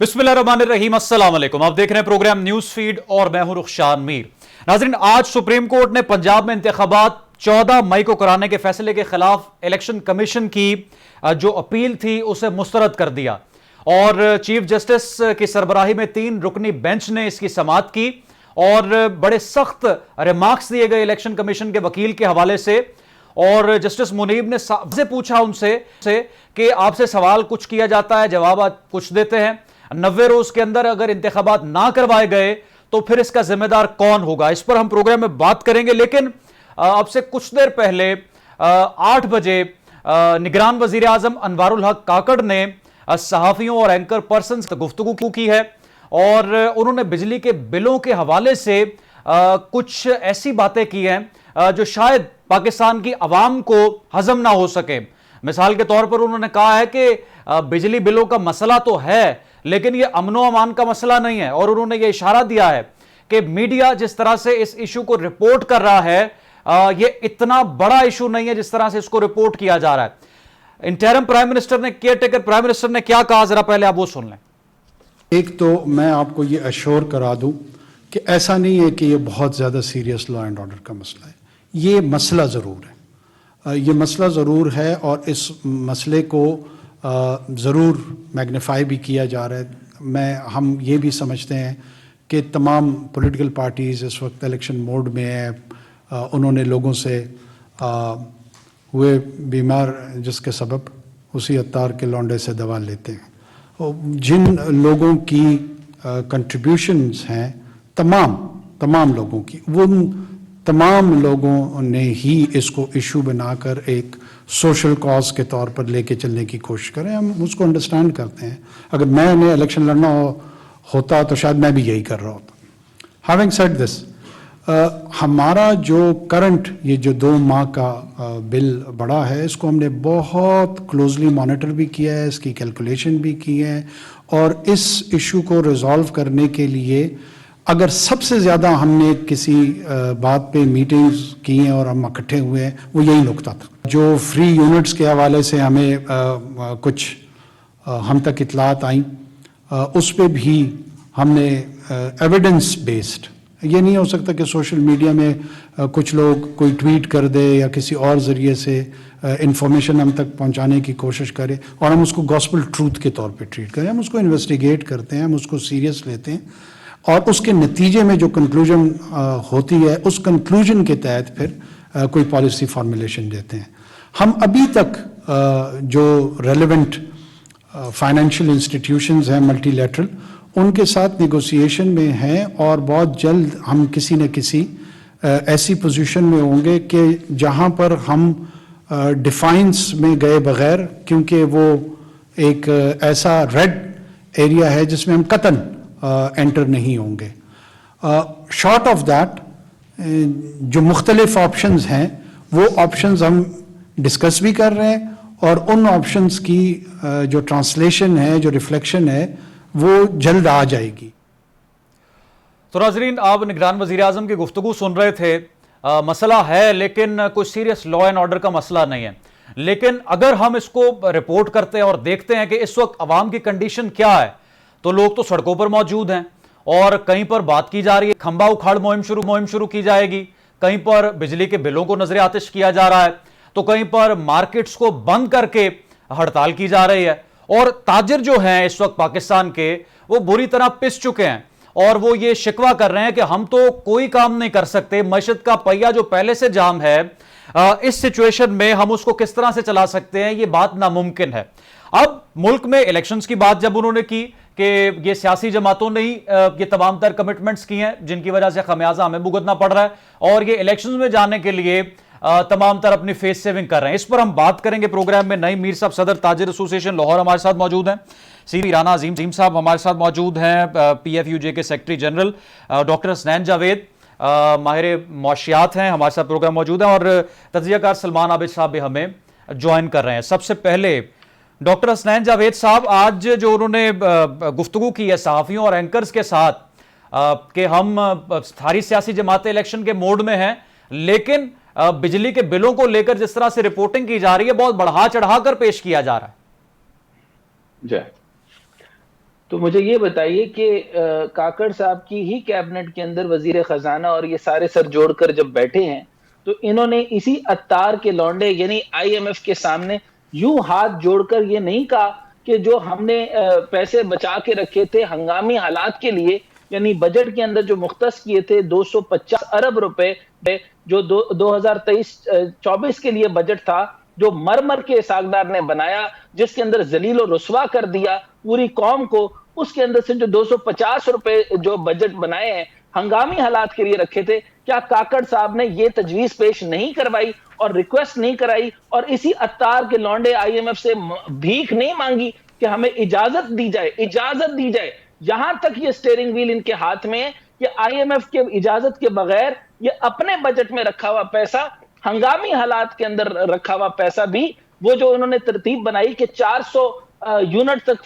बिस्मिल्लाहिर्रहमानिर्रहीम, अस्सलाम वालेकुम। आप देख रहे हैं प्रोग्राम न्यूज फीड और मैं हूं रुखशान मीर। नाज़रीन, आज सुप्रीम कोर्ट ने पंजाब में इंतखाबात 14 मई को कराने के फैसले के खिलाफ इलेक्शन कमीशन की जो अपील थी उसे मुस्तरद कर दिया और चीफ जस्टिस की सरबराही में 3 रुकनी बेंच ने इसकी समाअत की और बड़े सख्त रिमार्क्स दिए गए इलेक्शन कमीशन के वकील के हवाले से। और जस्टिस मुनीब ने से पूछा उनसे कि आपसे सवाल कुछ किया जाता है, जवाब आप कुछ देते हैं, 90 रोज के अंदर अगर इंतखाबात ना करवाए गए तो फिर इसका जिम्मेदार कौन होगा। इस पर हम प्रोग्राम में बात करेंगे, लेकिन अब से कुछ देर पहले 8 बजे निगरान वजीर आजम अनवारुल हक काकड़ ने सहाफियों और एंकर पर्सन से गुफ्तगू की है और उन्होंने बिजली के बिलों के हवाले से कुछ ऐसी बातें की हैं जो शायद पाकिस्तान की आवाम को हजम ना हो सके। मिसाल के तौर पर उन्होंने कहा है कि बिजली बिलों का मसला तो है लेकिन यह अमनो अमान का मसला नहीं है और उन्होंने यह इशारा दिया है कि मीडिया जिस तरह से इस इशू को रिपोर्ट कर रहा है यह इतना बड़ा इशू नहीं है जिस तरह से इसको रिपोर्ट किया जा रहा है। इंटरिम प्राइम मिनिस्टर ने, केयरटेकर प्राइम मिनिस्टर ने क्या कहा, जरा पहले आप वो सुन लें। एक तो मैं आपको ये अश्योर करा दूं कि ऐसा नहीं है कि ये बहुत ज़्यादा सीरियस लॉ एंड ऑर्डर का मसला है। ये मसला ज़रूर है, ये मसला ज़रूर है और इस मसले को ज़रूर मैग्नीफाई भी किया जा रहा है। हम ये भी समझते हैं कि तमाम पॉलिटिकल पार्टीज़ इस वक्त इलेक्शन मोड में है। उन्होंने लोगों से हुए बीमार जिसके सबब उसी अत्तार के लौंडे से दवा लेते हैं। जिन लोगों की कंट्रीब्यूशंस हैं तमाम लोगों की, वो तमाम लोगों ने ही इसको इशू बनाकर एक सोशल कॉज के तौर पर लेके चलने की कोशिश करें। हम उसको अंडरस्टैंड करते हैं। अगर मैंने इलेक्शन लड़ना होता तो शायद मैं भी यही कर रहा होता। हैविंग सेड दिस, हमारा जो करंट ये जो 2 माह का बिल बढ़ा है इसको हमने बहुत क्लोजली मॉनिटर भी किया है, इसकी कैलकुलेशन भी की है और इस इशू को रिजॉल्व करने के लिए अगर सबसे ज़्यादा हमने किसी बात पे मीटिंग्स की हैं और हम इकट्ठे हुए हैं वो यही नुकता था। जो फ्री यूनिट्स के हवाले से हमें कुछ हम तक इतलात आई, उस पे भी हमने एविडेंस बेस्ड, ये नहीं हो सकता कि सोशल मीडिया में कुछ लोग कोई ट्वीट कर दे या किसी और ज़रिए से इंफॉर्मेशन हम तक पहुंचाने की कोशिश करें और हम उसको गॉस्पेल ट्रूथ के तौर पे ट्रीट करें। हम उसको इन्वेस्टिगेट करते हैं, हम उसको सीरियस लेते हैं और उसके नतीजे में जो कंक्लूजन होती है उस कंक्लूजन के तहत फिर कोई पॉलिसी फॉर्मुलेशन देते हैं। हम अभी तक जो रेलेवेंट फाइनेंशियल इंस्टीट्यूशंस हैं मल्टीलैटरल, उनके साथ नेगोशिएशन में हैं और बहुत जल्द हम किसी न किसी ऐसी पोजीशन में होंगे कि जहां पर हम डिफाइंस में गए बगैर, क्योंकि वो एक ऐसा रेड एरिया है जिसमें हम कतन एंटर नहीं होंगे। शॉर्ट ऑफ दैट जो मुख्तलिफ ऑप्शंस हैं वो ऑप्शंस हम डिस्कस भी कर रहे हैं और उन ऑप्शंस की जो ट्रांसलेशन है, जो रिफ्लेक्शन है, वो जल्द आ जाएगी। तो नाज़रीन, आप निगरान वजीर आजम की गुफ्तगू सुन रहे थे। मसला है लेकिन कोई सीरियस लॉ एंड ऑर्डर का मसला नहीं है। लेकिन अगर हम इसको रिपोर्ट करते हैं और देखते हैं कि इस वक्त अवाम की कंडीशन क्या है, तो लोग तो सड़कों पर मौजूद हैं और कहीं पर बात की जा रही है खंबा उखाड़ मुहिम शुरू की जाएगी, कहीं पर बिजली के बिलों को नजर आतिश किया जा रहा है, तो कहीं पर मार्केट्स को बंद करके हड़ताल की जा रही है और ताजिर जो हैं इस वक्त पाकिस्तान के वो बुरी तरह पिस चुके हैं और वो ये शिकवा कर रहे हैं कि हम तो कोई काम नहीं कर सकते, मईशत का पहिया जो पहले से जाम है, इस सिचुएशन में हम उसको किस तरह से चला सकते हैं, ये बात नामुमकिन है। अब मुल्क में इलेक्शंस की बात जब उन्होंने की कि ये सियासी जमातों ने ही ये तमाम तर कमिटमेंट्स की हैं जिनकी वजह से खमियाजा हमें भुगतना पड़ रहा है और ये इलेक्शंस में जाने के लिए तमाम तर अपनी फेस सेविंग कर रहे हैं। इस पर हम बात करेंगे प्रोग्राम में। नईम मीर साहब, सदर ताजिर एसोसिएशन लाहौर, हमारे साथ मौजूद हैं। सीधी राना अजीम साहब हमारे साथ मौजूद हैं, PFUJ के secretary general. Doctor Hasnain Javed माहिर मुआशियात हैं, हमारे साथ प्रोग्राम मौजूद हैं और तज्जियाकार सलमान आबिद साहब भी हमें ज्वाइन कर रहे हैं। सबसे पहले डॉक्टर हसनैन जावेद साहब, आज जो उन्होंने गुफ्तगू की है सहाफियों और एंकर्स के साथ कि हम सारी सियासी जमातें इलेक्शन के मोड में हैं लेकिन बिजली के बिलों को लेकर जिस तरह से रिपोर्टिंग की जा रही है बहुत बढ़ा चढ़ाकर पेश किया जा रहा है। जय तो मुझे ये बताइए कि काकड़ साहब की ही कैबिनेट के अंदर वजीर खजाना और ये सारे सर जोड़कर जब बैठे हैं, तो इन्होंने इसी अत्तार के लौंडे यानी आईएमएफ के सामने यूं हाथ जोड़कर ये नहीं कहा कि जो हमने पैसे बचा के रखे थे हंगामी हालात के लिए, यानी बजट के अंदर जो मुख्तस किए थे 250 अरब रुपए, जो 2023-24 के लिए बजट था, जो मर मर के सागदार ने बनाया, जिसके अंदर जलील और रुस्वा कर दिया पूरी कौम को, उसके अंदर से जो 250 रुपए जो बजट बनाए हैं हंगामी हालात के लिए रखे थे, क्या काकड़ साहब ने ये तजवीज पेश नहीं करवाई और रिक्वेस्ट नहीं कराई और इसी अत्तार के लौंडे आईएमएफ से भीख नहीं मांगी कि हमें इजाजत दी जाए, इजाजत दी जाए? यहां तक ये स्टेयरिंग व्हील इनके हाथ में है कि आईएमएफ के इजाजत के बगैर ये अपने बजट में रखा हुआ पैसा, हंगामी हालात के अंदर रखा हुआ पैसा भी, वो जो उन्होंने तरतीब बनाई कि 400 यूनिट तक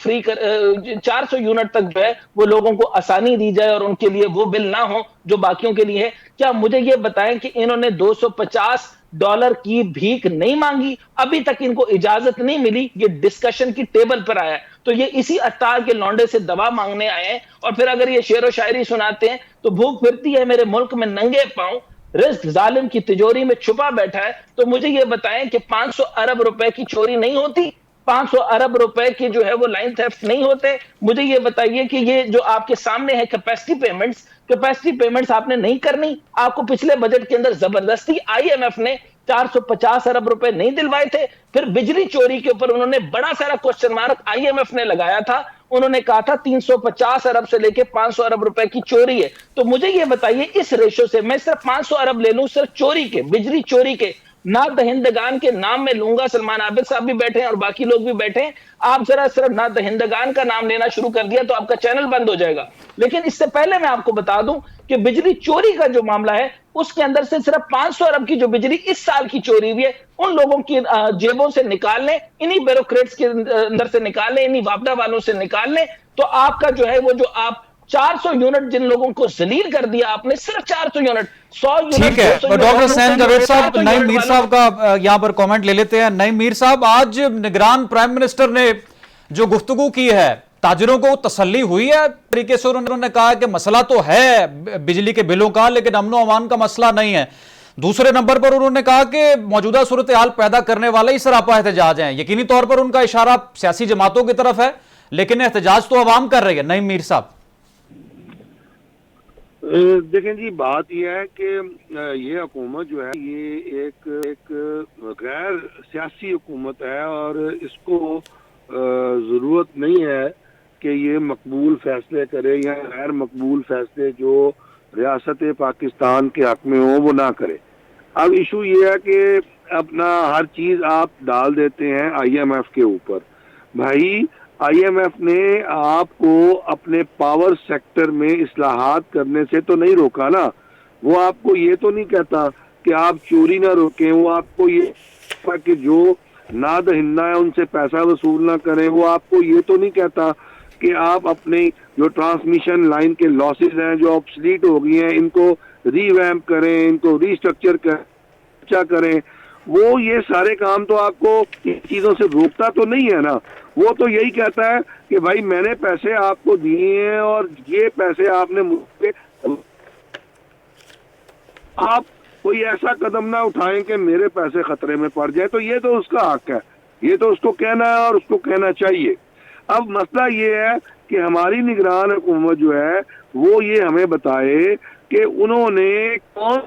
400 यूनिट तक जो है वो लोगों को आसानी दी जाए और उनके लिए वो बिल ना हो जो बाकियों के लिए है। क्या मुझे ये बताएं कि इन्होंने $250 की भीख नहीं मांगी, अभी तक इनको इजाजत नहीं मिली, ये डिस्कशन की टेबल पर आया है, तो ये इसी अत्तार के लौंडे से दवा मांगने आए हैं। और फिर अगर ये शेर व शायरी सुनाते हैं तो भूख फिरती है मेरे मुल्क में नंगे पांव, रिस्क जालिम की तिजोरी में छुपा बैठा है। तो मुझे ये बताएं कि 500 अरब रुपए की चोरी नहीं होती, 500 अरब रुपए की जो है वो लाइन थेफ्ट नहीं होते? मुझे ये बताइए कि ये जो आपके सामने है कैपेसिटी पेमेंट्स आपने नहीं करनी? आपको पिछले बजट के अंदर जबरदस्ती आईएमएफ ने 450 अरब रुपए नहीं दिलवाए थे? फिर बिजली चोरी के ऊपर उन्होंने बड़ा सारा क्वेश्चन मार्क आईएमएफ ने लगाया था, उन्होंने कहा था 350 अरब से लेके 500 अरब रुपए की चोरी है। तो मुझे ये बताइए इस रेशो से मैं सिर्फ 500 अरब ले लूं सिर्फ चोरी के, बिजली चोरी के, ना दहिंदगान के नाम में लूंगा, सलमान आबिद साहब भी बैठे हैं और बाकी लोग भी बैठे हैं, आप जरा सिर्फ ना दहिंदगान का नाम लेना शुरू कर दिया तो आपका चैनल बंद हो जाएगा। लेकिन इससे पहले मैं आपको बता दूं कि बिजली चोरी का जो मामला है उसके अंदर से सिर्फ 500 अरब की जो बिजली इस साल की चोरी हुई है उन लोगों की जेबों से निकाल लें, इन्हीं ब्यूरोक्रेट्स के अंदर से निकाल लें, इन्हीं वापडा वालों से निकाल लें, तो आपका जो है वो जो आप 400 यूनिट जिन लोगों को जलील कर दिया आपने, सिर्फ 400 यूनिट, 100 यूनिट, ठीक है डॉक्टर सैन जावेद साहब, नईम मीर साहब का यहां पर कमेंट ले लेते हैं। नईम मीर साहब, आज निगरान प्राइम मिनिस्टर ने जो गुफ्तगू की है, ताजिरों को तसल्ली हुई है तरीके से? उन्होंने कहा कि मसला तो है बिजली के बिलों का, लेकिन अमनो अमान का मसला नहीं है। दूसरे नंबर पर उन्होंने कहा कि मौजूदा सूरत हाल पैदा करने वाला ही सरापा एहतजाज है। यकीनी तौर पर उनका इशारा सियासी जमातों की तरफ है, लेकिन एहतजाज तो अवाम कर रही है। नईम मीर साहब देखें जी, बात यह है कि ये हुकूमत जो है ये एक गैर सियासी हुकूमत है और इसको ज़रूरत नहीं है कि ये मकबूल फैसले करे या गैर मकबूल फैसले जो रियासत पाकिस्तान के हक में हो वो ना करे। अब इशू ये है कि अपना हर चीज़ आप डाल देते हैं आईएमएफ के ऊपर। भाई, आईएमएफ ने आपको अपने पावर सेक्टर में इस्लाहात करने से तो नहीं रोका ना। वो आपको ये तो नहीं कहता कि आप चोरी ना रोकें, वो आपको ये कि जो नादहिंदा है उनसे पैसा वसूल ना करें, वो आपको ये तो नहीं कहता कि आप अपने जो ट्रांसमिशन लाइन के लॉसेज हैं जो ऑब्सलीट हो गई हैं इनको रीवैम्प करें, इनको रीस्ट्रक्चर करें। वो ये सारे काम तो आपको इन चीजों से रोकता तो नहीं है ना। वो तो यही कहता है कि भाई मैंने पैसे आपको दिए हैं और ये पैसे आपने मुझे, आप कोई ऐसा कदम ना उठाएं कि मेरे पैसे खतरे में पड़ जाए। तो ये तो उसका हक है, ये तो उसको कहना है और उसको कहना चाहिए। अब मसला ये है कि हमारी निगरान हुकूमत जो है वो ये हमें बताए कि उन्होंने कौन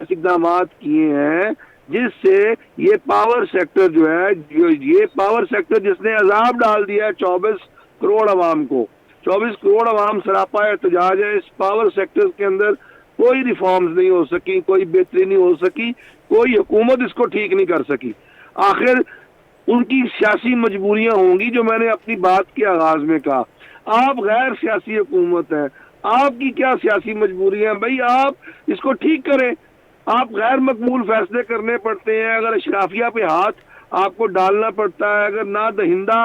इकदाम किए हैं जिससे ये पावर सेक्टर जो है, ये पावर सेक्टर जिसने अजाब डाल दिया है 24 करोड़ अवाम को, 24 करोड़ अवाम सरापा एहतजाज है। इस पावर सेक्टर के अंदर कोई रिफॉर्म्स नहीं हो सकी, कोई बेहतरी नहीं हो सकी, कोई हुकूमत इसको ठीक नहीं कर सकी। आखिर उनकी सियासी मजबूरियां होंगी जो मैंने अपनी बात के आगाज में कहा। आप गैर सियासी हुकूमत है, आपकी क्या सियासी मजबूरियां हैं? भाई आप इसको ठीक करें। आप गैर मकबूल फैसले करने पड़ते हैं, अगर अशराफिया पे हाथ आपको डालना पड़ता है, अगर ना दहिंदा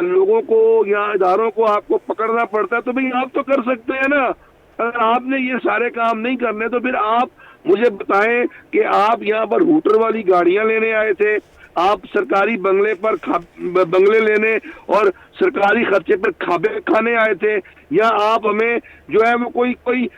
लोगों को या इदारों को आपको पकड़ना पड़ता है, तो भाई आप तो कर सकते हैं ना। अगर आपने ये सारे काम नहीं करने तो फिर आप मुझे बताएं कि आप यहाँ पर हूटर वाली गाड़ियां लेने आए थे, आप सरकारी बंगले पर बंगले लेने और सरकारी खर्चे पर खाबे खाने आए थे, या आप हमें जो है वो कोई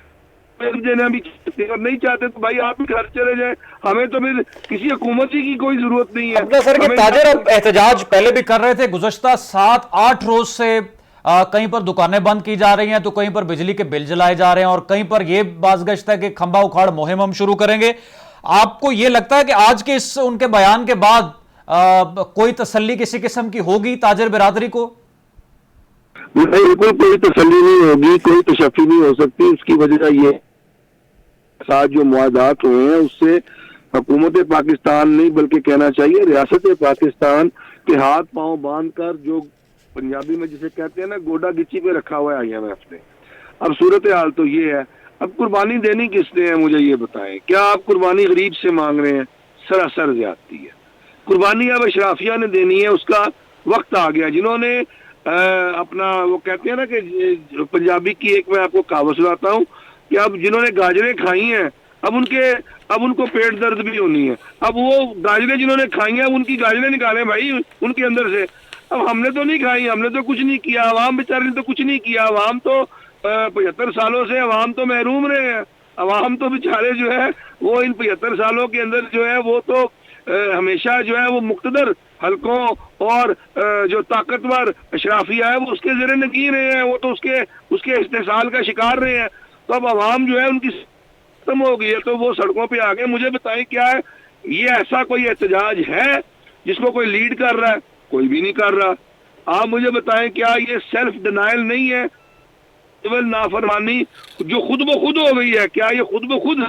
देना भी चाहते हैं? और नहीं चाहते तो भाई आप भी घर चले जाए, हमें तो फिर किसी हुकूमत की कोई जरूरत नहीं है। अपना सर के ताजर अब एहतजाज पहले भी कर रहे थे, गुज़श्ता 7-8 रोज से कहीं पर दुकानें बंद की जा रही हैं, तो कहीं पर बिजली के बिल जलाए जा रहे हैं, और कहीं पर यह बाज़गश्त है कि खंबा उखाड़ मुहिम हम शुरू करेंगे। आपको यह लगता है कि आज के इस उनके बयान के बाद कोई तसल्ली किसी किस्म की होगी ताजर बिरादरी को? बिल्कुल कोई तसल्ली नहीं होगी, कोई तशफ़ी नहीं हो सकती। इसकी वजह ये साथ जो मुआहदात हुए हैं उससे हुकूमत पाकिस्तान नहीं बल्कि कहना चाहिए रियासत पाकिस्तान के हाथ पांव बांध कर, जो पंजाबी में जिसे कहते हैं ना, गोडा गिच्ची पे रखा हुआ है IMF ने। अब सूरत हाल तो ये है, अब कुर्बानी देनी किसने है मुझे ये बताएं। क्या आप कुर्बानी गरीब से मांग रहे हैं? सरासर ज्यादती है। कुर्बानी अब अशराफिया ने देनी है, उसका वक्त आ गया। जिन्होंने अपना वो कहते हैं ना कि पंजाबी की एक मैं आपको कहावत सुनाता हूँ कि अब जिन्होंने गाजरें खाई हैं अब उनको पेट दर्द भी होनी है। अब वो गाजरें जिन्होंने खाई हैं उनकी गाजरें निकालें भाई उनके अंदर से। अब हमने तो नहीं खाई, हमने तो कुछ नहीं किया, अवाम बेचारे ने तो कुछ नहीं किया। अवाम तो 75 सालों से अवाम तो महरूम रहे हैं। अवाम तो बेचारे जो है वो इन 75 सालों के अंदर जो है वो तो हमेशा जो है वो मुक्तदर हलकों और जो ताकतवर अशराफिया है वो उसके ज़ेरे नगी रहे हैं, वो तो उसके इस्तेसाल का शिकार रहे हैं। तो अब अवाम जो है उनकी खत्म हो गई है, तो वो सड़कों पे आ गए। मुझे बताएं क्या है ये ऐसा कोई एहतजाज है जिसको कोई लीड कर रहा है? कोई भी नहीं कर रहा। आप मुझे बताएं क्या ये सेल्फ डिनायल नहीं है, सिविल नाफरमानी जो खुद ब खुद हो गई है? क्या ये खुद ब खुद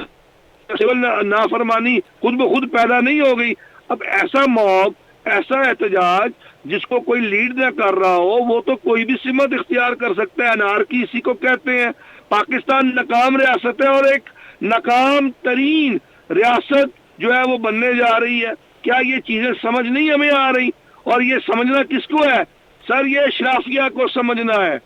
सिविल नाफरमानी खुद ब खुद पैदा नहीं हो गई? अब ऐसा मॉब, ऐसा एहतजाज जिसको कोई लीड न कर रहा हो, वो तो कोई भी सिमत इख्तियार कर सकता है। अनारकी इसी को कहते हैं। पाकिस्तान नाकाम रियासत है और एक नाकाम तरीन रियासत जो है वो बनने जा रही है। क्या ये चीजें समझ नहीं हमें आ रही? और ये समझना किसको है सर? ये अशराफिया को समझना है,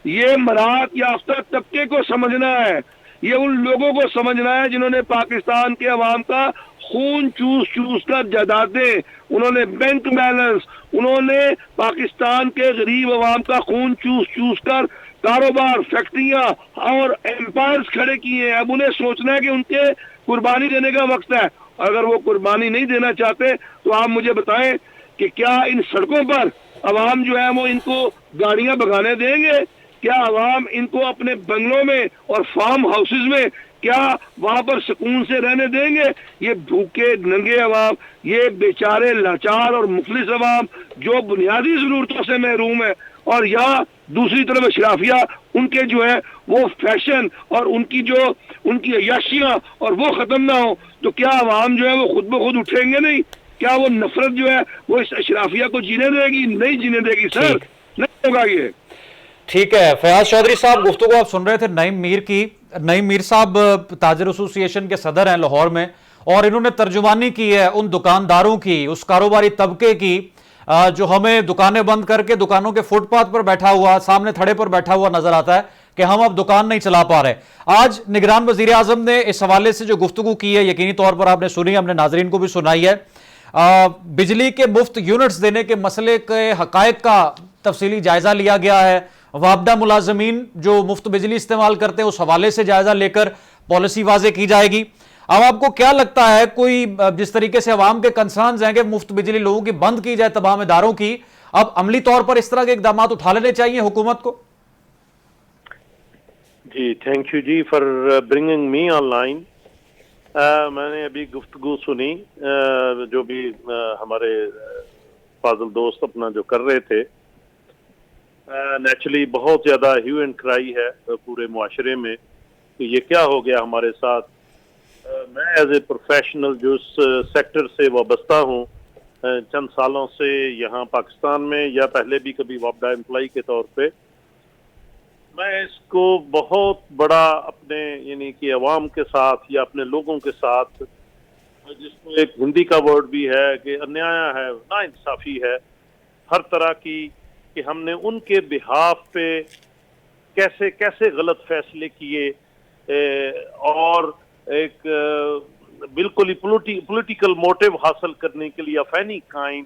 ये मराहत याफ्ता तबके को समझना है, ये उन लोगों को समझना है जिन्होंने पाकिस्तान के अवाम का खून चूस चूस कर जायदादें, उन्होंने बैंक बैलेंस, उन्होंने पाकिस्तान के गरीब अवाम का खून चूस चूस कर कारोबार, फैक्ट्रियां और एम्पायर्स खड़े किए हैं। अब उन्हें सोचना है कि उनके कुर्बानी देने का वक्त है। अगर वो कुर्बानी नहीं देना चाहते तो आप मुझे बताएं कि क्या इन सड़कों पर अवाम जो है वो इनको गाड़ियां भगाने देंगे? क्या अवाम इनको अपने बंगलों में और फार्म हाउसेज में क्या वहां पर सुकून से रहने देंगे? ये भूखे नंगे अवाम, ये बेचारे लाचार और मुफलिस अवाम जो बुनियादी जरूरतों से महरूम है, और या दूसरी तरफ अशराफिया उनके जो है वो फैशन और उनकी अय्याशियां और वो खत्म ना हो, तो क्या अवाम जो है वो खुद ब खुद उठेंगे नहीं? क्या वो नफरत जो है वो इस अशराफिया को जीने देगी? नहीं जीने देगी सर, नहीं होगा ये। ठीक है, फयाज चौधरी साहब गुफ्तगू आप सुन रहे थे नईम मीर साहब ताजर एसोसिएशन के सदर हैं लाहौर में, और इन्होंने तर्जुमानी की है उन दुकानदारों की, उस कारोबारी तबके की जो हमें दुकानें बंद करके दुकानों के फुटपाथ पर बैठा हुआ, सामने थड़े पर बैठा हुआ नजर आता है कि हम अब दुकान नहीं चला पा रहे। आज निगरान वजीर आजम ने इस हवाले से जो गुफ्तगू की है यकीनी तौर पर आपने सुनी, हमने नाजरीन को भी सुनाई है। बिजली के मुफ्त यूनिट्स देने के मसले के हकायक का तफसीली जायजा लिया गया है। वापडा मुलाजमीन जो मुफ्त बिजली इस्तेमाल करते हैं उस हवाले से जायजा लेकर पॉलिसी वाजे की जाएगी। अब आपको क्या लगता है, कोई जिस तरीके से अवाम के कंसर्न्स हैं कि मुफ्त बिजली लोगों की बंद की जाए तमाम इदारों की, अब अमली तौर पर इस तरह के इकदाम उठा लेने चाहिए हुकूमत को? जी थैंक यू जी फॉर ब्रिंगिंग मी ऑनलाइन। मैंने अभी गुफ्तगू सुनी जो भी हमारे फाजिल दोस्त अपना जो कर रहे थे। नेचुरली बहुत ज़्यादा ह्यू एंड क्राई है पूरे मुआशरे में कि ये क्या हो गया हमारे साथ। मैं एज ए प्रोफेशनल जो इस सेक्टर से वाबस्ता हूँ चंद सालों से यहाँ पाकिस्तान में, या पहले भी कभी वापडा एम्प्लॉई के तौर पे, मैं इसको बहुत बड़ा अपने यानी कि अवाम के साथ या अपने लोगों के साथ, जिसको एक हिंदी का वर्ड भी है कि अन्याय है, नाइंसाफ़ी है हर तरह की, कि हमने उनके बिहाफ पे कैसे कैसे गलत फैसले किए और एक बिल्कुल ही पॉलिटिकल मोटिव हासिल करने के लिए ऑफ एनी काइंड,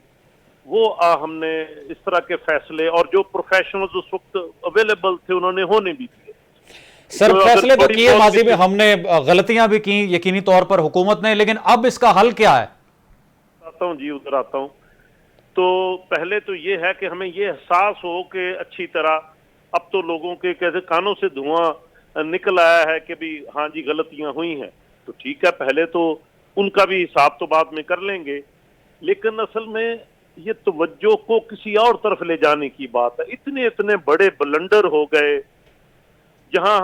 वो हमने इस तरह के फैसले, और जो प्रोफेशनल्स उस वक्त अवेलेबल थे उन्होंने होने भी दिए। सर तो फैसले तो थोड़ी किए, बहुत माजी में हमने गलतियां भी की यकीनी तौर पर हुकूमत ने, लेकिन अब इसका हल क्या है? आता हूं जी, उधर आता हूं। तो पहले तो ये है कि हमें ये एहसास हो कि अच्छी तरह अब तो लोगों के कैसे कानों से धुआं निकल आया है कि भी हाँ जी गलतियां हुई हैं, तो ठीक है, पहले तो उनका भी हिसाब तो बाद में कर लेंगे, लेकिन असल में ये तवज्जो को किसी और तरफ ले जाने की बात है। इतने इतने बड़े ब्लंडर हो गए, जहां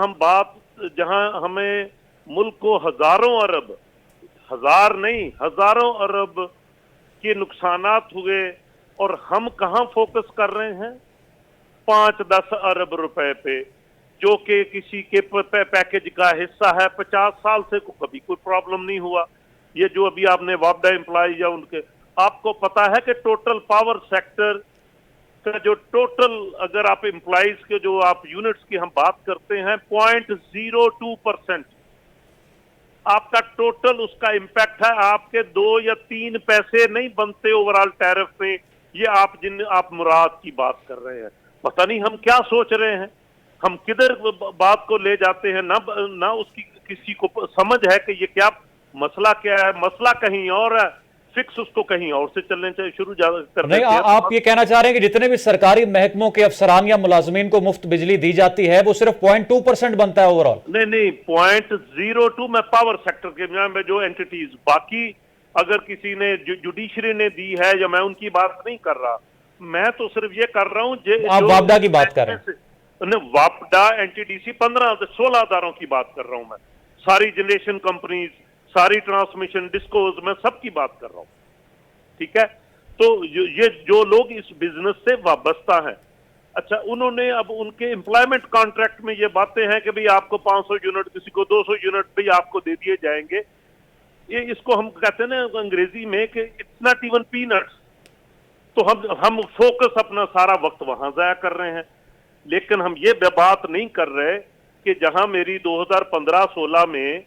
हमें मुल्क को हजारों अरब, हजार नहीं हजारों अरब के नुकसानात हुए, और हम कहां फोकस कर रहे हैं 5-10 अरब रुपए पे, जो कि किसी के पैकेज का हिस्सा है। 50 साल से कभी कोई प्रॉब्लम नहीं हुआ। ये जो अभी आपने वापडा एम्प्लॉय या उनके, आपको पता है कि टोटल पावर सेक्टर का जो टोटल, अगर आप एम्प्लॉइज के जो आप यूनिट्स की हम बात करते हैं 0.02% आपका टोटल उसका इंपैक्ट है। आपके 2 या 3 पैसे नहीं बनते ओवरऑल टैरिफ में। ये आप मुराद की बात कर रहे हैं, पता नहीं हम क्या सोच रहे हैं, हम किधर बात को ले जाते हैं, ना उसकी किसी को समझ है कि ये क्या मसला क्या है। मसला कहीं और है, फिक्स उसको कहीं और से चलने चाहिए, शुरू कर नहीं, आप ये कहना चाह रहे हैं कि जितने भी सरकारी महकमों के अफसरान या मुलाजमीन को मुफ्त बिजली दी जाती है वो सिर्फ 0.2% बनता है ओवरऑल? नहीं 0.02 में पावर सेक्टर के में जो एंटिटीज, बाकी अगर किसी ने जुडिशरी ने दी है, या मैं उनकी बात नहीं कर रहा, मैं तो सिर्फ ये कर रहा हूं आप वापडा की बात कर रहे हैं। वापडा एनटीडीसी 15-16 अदारों की बात कर रहा हूं मैं, सारी जनरेशन कंपनीज, सारी ट्रांसमिशन डिस्कोज, मैं सबकी बात कर रहा हूं, ठीक है। तो ये जो लोग इस बिजनेस से वाबस्ता हैं, अच्छा उन्होंने अब उनके एम्प्लॉयमेंट कॉन्ट्रैक्ट में ये बातें हैं कि भाई आपको 500 यूनिट, किसी को 200 यूनिट भी आपको दे दिए जाएंगे। ये इसको हम कहते हैं ना अंग्रेजी में कि इट्स नॉट इवन पीनट्स। तो हम फोकस अपना सारा वक्त वहां जाया कर रहे हैं, लेकिन हम ये बात नहीं कर रहे कि जहां मेरी 2015-16 में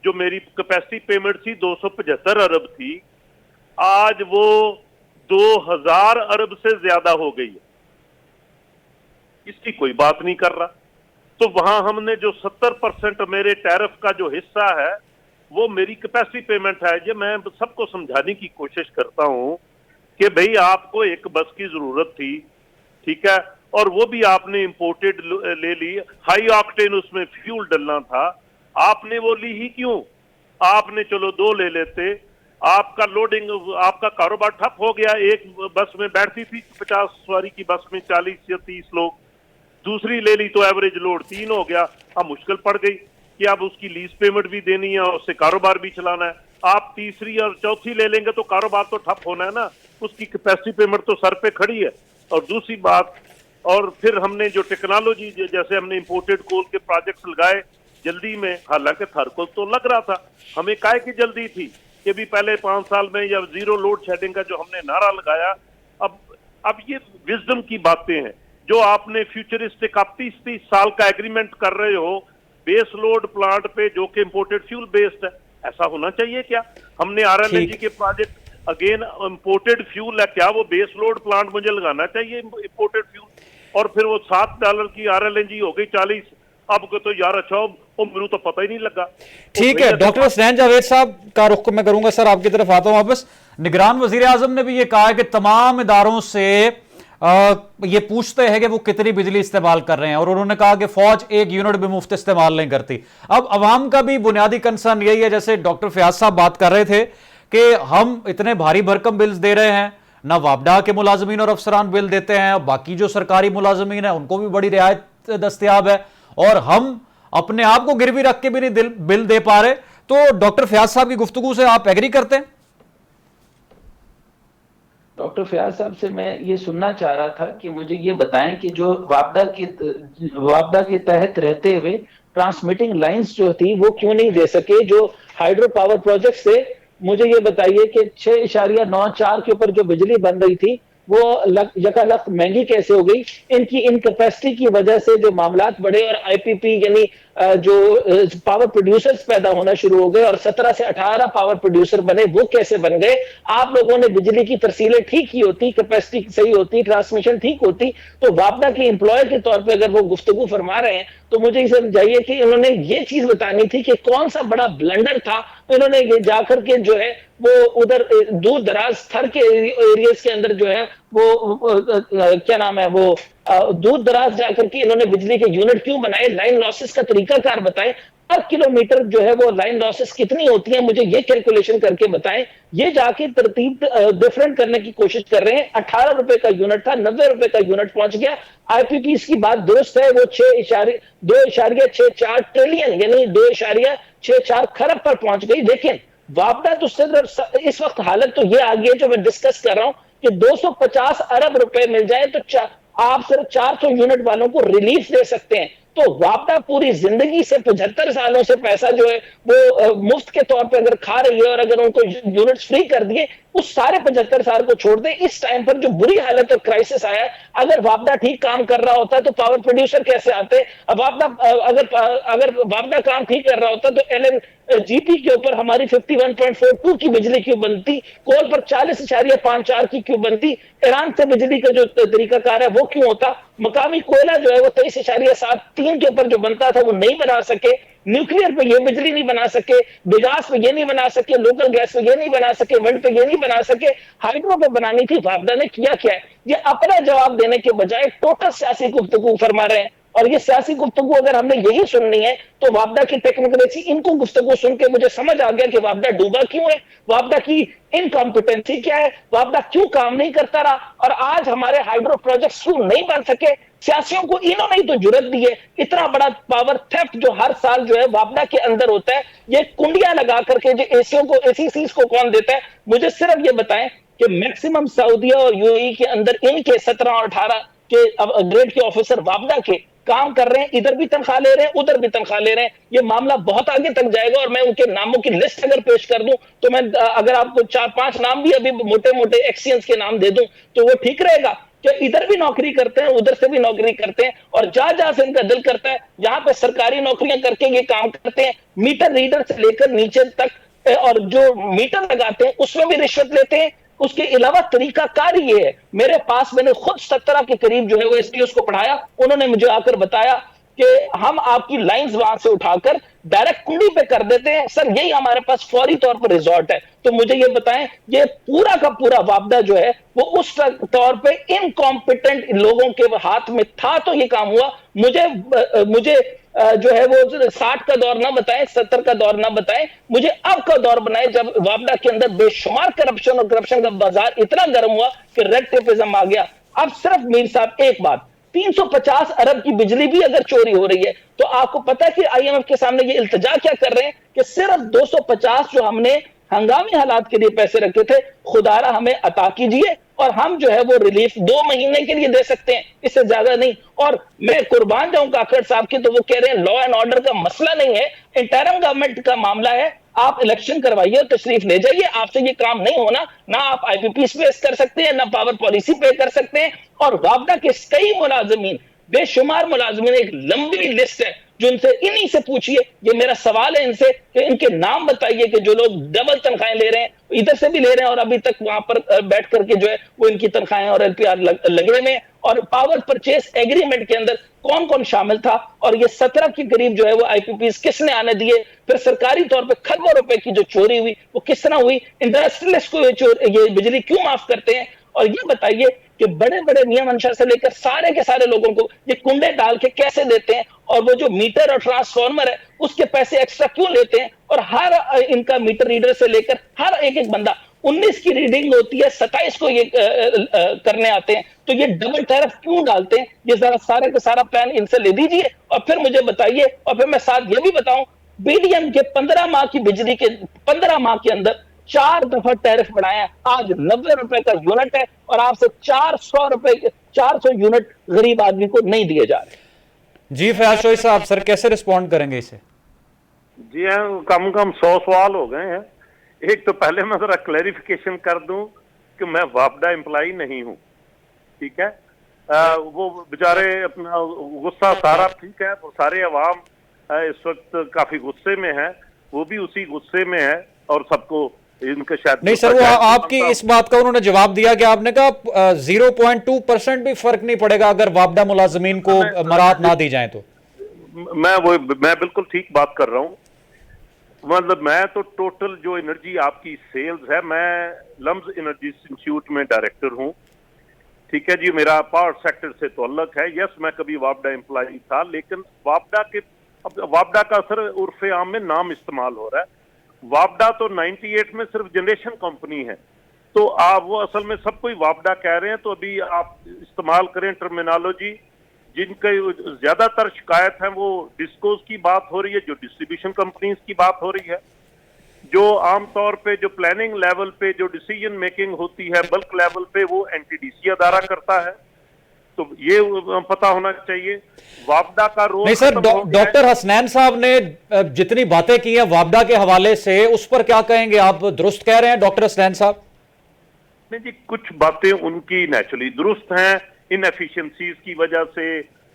जो मेरी कैपेसिटी पेमेंट थी 275 अरब थी, आज वो 2000 अरब से ज्यादा हो गई है, इसकी कोई बात नहीं कर रहा। तो वहां हमने जो 70% मेरे टैरिफ का जो हिस्सा है वो मेरी कैपेसिटी पेमेंट है। ये मैं सबको समझाने की कोशिश करता हूं कि भाई आपको एक बस की जरूरत थी, ठीक है, और वो भी आपने इंपोर्टेड ले ली, हाई ऑक्टेन उसमें फ्यूल डलना था, आपने वो ली ही क्यों? आपने चलो 2 ले लेते, आपका लोडिंग, आपका कारोबार ठप हो गया। एक बस में बैठती थी 50 सवारी की बस में 40 या 30 लोग, दूसरी ले ली तो एवरेज लोड 3 हो गया। अब मुश्किल पड़ गई कि अब उसकी लीज पेमेंट भी देनी है और उससे कारोबार भी चलाना है। आप तीसरी और चौथी ले लेंगे तो कारोबार तो ठप होना है ना, उसकी कैपेसिटी पेमेंट तो सर पे खड़ी है। और दूसरी बात, और फिर हमने जो टेक्नोलॉजी, जैसे हमने इंपोर्टेड कोल के प्रोजेक्ट्स लगाए जल्दी में, हालांकि थर्कोल तो लग रहा था, हमें काहे की जल्दी थी कि भी पहले 5 साल में या जीरो लोड शेडिंग का जो हमने नारा लगाया। अब ये विजडम की बातें हैं जो आपने फ्यूचरिस्टिक, आप 30-30 साल का एग्रीमेंट कर रहे हो बेस लोड प्लांट पे जो कि इंपोर्टेड फ्यूल बेस्ड है। ऐसा होना चाहिए क्या? हमने आरएलएनजी के प्रोजेक्ट, अगेन इंपोर्टेड फ्यूल है, क्या वो बेस लोड प्लांट मुझे लगाना चाहिए इंपोर्टेड फ्यूल? और फिर वो $7 की आरएलएनजी हो गई 40, अब तो यार अच्छा वो मेरे तो पता ही नहीं लगा। ठीक है, डॉक्टर हसनैन जावेद साहब का रुख मैं करूंगा, सर आपकी तरफ आता हूं वापस। निगरान वजीर आजम ने भी ये कहा है कि तमाम इदारों से ये पूछते हैं कि वो कितनी बिजली इस्तेमाल कर रहे हैं, और उन्होंने कहा कि फौज 1 यूनिट भी मुफ्त इस्तेमाल नहीं करती। अब अवाम का भी बुनियादी कंसर्न यही है, जैसे डॉक्टर फयाज साहब बात कर रहे थे कि हम इतने भारी भरकम बिल्स दे रहे हैं, ना वापडा के मुलाजमीन और अफसरान बिल देते हैं, बाकी जो सरकारी मुलाजमीन है उनको भी बड़ी रियायत दस्तयाब है, और हम अपने आप को गिरवी रख के भी नहीं बिल दे पा रहे। तो डॉक्टर फयाज साहब की गुफ्तगू से आप एग्री करते हैं? डॉक्टर फयाज साहब से मैं ये सुनना चाह रहा था कि मुझे ये बताएं कि जो वापडा के तहत रहते हुए ट्रांसमिटिंग लाइंस जो थी वो क्यों नहीं दे सके, जो हाइड्रो पावर प्रोजेक्ट से मुझे ये बताइए कि 6.94 के ऊपर जो बिजली बन रही थी वो यकालक महंगी कैसे हो गई? इनकी इनकैपेसिटी की वजह से जो मामलात बढ़े और आईपीपी यानी जो पावर प्रोड्यूसर्स पैदा होना शुरू हो गए और 17 से 18 पावर प्रोड्यूसर बने, वो कैसे बन गए? आप लोगों ने बिजली की तरसीलें ठीक की होती, कैपेसिटी सही होती, ट्रांसमिशन ठीक होती, तो वापडा के एम्प्लॉयर के तौर पे अगर वो गुफ्तगू फरमा रहे हैं तो मुझे इसे समझाइए कि इन्होंने ये चीज बतानी थी कि कौन सा बड़ा ब्लंडर था। इन्होंने ये जाकर के जो है वो उधर दूर दराज थर के एरियाज के अंदर जो है वो क्या नाम है वो दूर दराज जाकर के इन्होंने बिजली के यूनिट क्यों बनाए, लाइन लॉसेस का तरीकाकार बताएं, पर किलोमीटर जो है वो लाइन लॉसेस कितनी होती है मुझे ये कैलकुलेशन करके बताएं। ये जाके तरतीब डिफरेंट करने की कोशिश कर रहे हैं। 18 रुपए का यूनिट था, 90 रुपए का यूनिट पहुंच गया। आईपीपीएस की बात दुरुस्त है, वो 2.64 ट्रिलियन यानी 2.64 खरब पर पहुंच गई। लेकिन वापडा तो सिर्फ इस वक्त हालत तो ये आ गई है जो मैं डिस्कस कर रहा हूं कि 250 अरब रुपए मिल जाए तो आप सिर्फ 400 यूनिट वालों को रिलीफ दे सकते हैं। तो वापडा पूरी जिंदगी से 75 सालों से पैसा जो है वो मुफ्त के तौर पे अगर खा रही है और अगर उनको यूनिट्स फ्री कर दिए, उस सारे 75 साल को छोड़ दें। इस टाइम पर जो बुरी हालत और क्राइसिस आया, अगर वापडा ठीक काम कर रहा होता तो पावर प्रोड्यूसर कैसे आते? अब वापडा अगर वापडा काम ठीक कर रहा होता तो एलएनजीपी के ऊपर हमारी 51.42 की बिजली क्यों बनती, कोल पर 40.54 की क्यों बनती, ईरान से बिजली का जो तरीकाकार है वो क्यों होता, मकामी कोयला जो है वो 23.73 के ऊपर जो बनता था वो नहीं बना सके, न्यूक्लियर पे ये बिजली नहीं बना सके, बिगास पे ये नहीं बना सके, लोकल गैस पे ये नहीं बना सके, विंड पे ये नहीं बना सके, हाइड्रो पे बनानी थी। वापडा ने किया क्या है? ये अपना जवाब देने के बजाय टोटल सियासी गुफ्तगू फरमा रहे हैं। और ये सियासी गुफ्तगू अगर हमने यही सुननी है तो वापडा की टेक्नोक्रेसी, इनको गुफ्तगू सुन के मुझे समझ आ गया कि वापडा डूबा क्यों है, वापडा की इनकॉम्पिटेंसी क्या है, वापडा क्यों काम नहीं करता रहा और आज हमारे हाइड्रो प्रोजेक्ट्स क्यों नहीं बन सके। सियासियों को इन्होंने ही तो जुर्रत दी है। इतना बड़ा पावर थेफ्ट जो हर साल जो है वापडा के अंदर होता है, ये कुंडियां लगा करके जो एसीओ को एसीसीज को कौन देता है? मुझे सिर्फ ये बताएं कि मैक्सिमम सऊदीया और यूएई के अंदर इनके 17 और 18 के ग्रेड के ऑफिसर वापडा के काम कर रहे हैं, इधर भी तनख्वाह ले रहे हैं, उधर भी तनख्वाह ले रहे हैं। ये मामला बहुत आगे तक जाएगा और मैं उनके नामों की लिस्ट अगर पेश कर दूं तो मैं अगर आपको 4-5 नाम भी अभी मोटे मोटे एक्सियंस के नाम दे दूं तो वो ठीक रहेगा कि इधर भी नौकरी करते हैं, उधर से भी नौकरी करते हैं और जहां से इनका दिल करता है यहाँ पे सरकारी नौकरियां करके ये काम करते हैं। मीटर रीडर से लेकर नीचे तक और जो मीटर लगाते हैं उसमें भी रिश्वत लेते हैं। उसके अलावा तरीका कार ये है, मेरे पास मैंने खुद 17 के करीब जो है वो एसटीओस को पढ़ाया, उन्होंने मुझे आकर बताया कि हम आपकी लाइंस वहां से उठाकर डायरेक्ट कुंडी पे कर देते हैं सर, यही हमारे पास फौरी तौर पर रिजॉर्ट है। तो मुझे ये बताएं, ये पूरा का पूरा वापडा जो है वो उस तौर पे इनकॉम्पिटेंट लोगों के हाथ में था तो ये काम हुआ। मुझे जो है वो 60 का दौर ना बताएं, 70 का दौर ना बताएं, मुझे अब का दौर बनाए जब वापडा के अंदर बेशुमार करप्शन और करप्शन का बाजार इतना गर्म हुआ कि रेड टेपिज्म आ गया। अब सिर्फ मीर साहब एक बात, 350 अरब की बिजली भी अगर चोरी हो रही है तो आपको पता है कि आईएमएफ के सामने ये इल्तिजा क्या कर रहे हैं कि सिर्फ 250 जो हमने हंगामी हालात के लिए पैसे रखे थे, खुदारा हमें अता कीजिए और हम जो है वो रिलीफ 2 महीने के लिए दे सकते हैं, इससे ज्यादा नहीं। और मैं कुर्बान जाऊं काकड़ साहब की, तो वो कह रहे हैं लॉ एंड ऑर्डर का मसला नहीं है, इंटरिम गवर्नमेंट का मामला है, आप इलेक्शन करवाइए और तशरीफ ले जाइए, आपसे ये काम नहीं होना। ना आप आईपीपीएस पेश कर सकते हैं, ना पावर पॉलिसी पे कर सकते हैं। और वापडा के कई मुलाजमीन, बेशुमार मुलाजमीन, एक लंबी लिस्ट है जो उनसे इन्हीं से पूछिए। ये मेरा सवाल है इनसे कि इनके नाम बताइए कि जो लोग डबल तनख्वाहें ले रहे हैं, इधर से भी ले रहे हैं और अभी तक वहां पर बैठ करके जो है वो इनकी तनख्वाहें और एलपीआर लगे हुए हैं। और पावर परचेस एग्रीमेंट के अंदर कौन कौन शामिल था और ये 17 के करीब जो है वो आईपीपीएस किसने आने दिए, फिर सरकारी तौर पे खरबों रुपए की जो चोरी हुई वो किस तरह हुई, इंडस्ट्रियलिस्ट को ये बिजली क्यों माफ करते हैं। और ये बताइए कि बड़े बड़े नियम अनुसार से लेकर सारे के सारे लोगों को ये कुंडे डाल के कैसे देते हैं और वो जो मीटर और ट्रांसफार्मर है उसके पैसे एक्स्ट्रा क्यों लेते हैं। और हर इनका मीटर रीडर से लेकर हर एक बंदा 19 की रीडिंग होती है, 27 को ये करने आते हैं, तो ये डबल टैरिफ क्यों डालते हैं? ये जरा सारे का सारा प्लान इनसे ले दीजिए और फिर मुझे बताइए। और फिर मैं साथ ये भी बताऊं, बीडीएम के 15 माह की बिजली के 15 माह के अंदर 4 दफा टैरिफ बढ़ाया, आज 90 रुपए का यूनिट है और आपसे 400 यूनिट गरीब आदमी को नहीं दिए जा रहे। जी फयाज शोई साहब, सर कैसे रिस्पॉन्ड करेंगे इसे? जी हाँ, कम 100 सवाल हो गए हैं। एक तो पहले मैं जरा क्लैरिफिकेशन कर दूं कि मैं वापडा एम्प्लॉई नहीं हूं, ठीक है। वो बेचारे अपना गुस्सा सारा ठीक है, वो सारे अवाम इस वक्त काफी गुस्से में है, वो भी उसी गुस्से में है और सबको इनके शायद नहीं सर, वो आपकी इस बात का उन्होंने जवाब दिया कि आपने कहा 0.2% भी फर्क नहीं पड़ेगा अगर वापडा मुलाजमीन को मराहत ना दी जाए तो। मैं बिल्कुल ठीक बात कर रहा हूं। मतलब मैं तो टोटल जो एनर्जी आपकी सेल्स है, मैं लम्स एनर्जी इंस्टीट्यूट में डायरेक्टर हूं, ठीक है जी, मेरा पावर सेक्टर से तो अलग है। यस, मैं कभी वापडा एम्प्लॉय था, लेकिन वापडा का सर उर्फे आम में नाम इस्तेमाल हो रहा है। वापडा तो 98 में सिर्फ जनरेशन कंपनी है, तो आप वो असल में सब कोई वापडा कह रहे हैं। तो अभी आप इस्तेमाल करें टर्मिनोलॉजी, जिनके ज्यादातर शिकायत है वो डिस्कोस की बात हो रही है, जो डिस्ट्रीब्यूशन कंपनीज की बात हो रही है, जो आमतौर पे जो प्लानिंग लेवल पे जो डिसीजन मेकिंग होती है बल्क लेवल पे, वो एनटीडीसी अदारा करता है। तो ये पता होना चाहिए वापडा का रोल। नहीं सर, डॉक्टर हसनैन साहब ने जितनी बातें की हैं वापडा के हवाले से, उस पर क्या कहेंगे? आप दुरुस्त कह रहे हैं डॉक्टर हसनैन साहब? नहीं जी, कुछ बातें उनकी नेचुरली दुरुस्त हैं, इनएफिशिएंसीज की वजह से,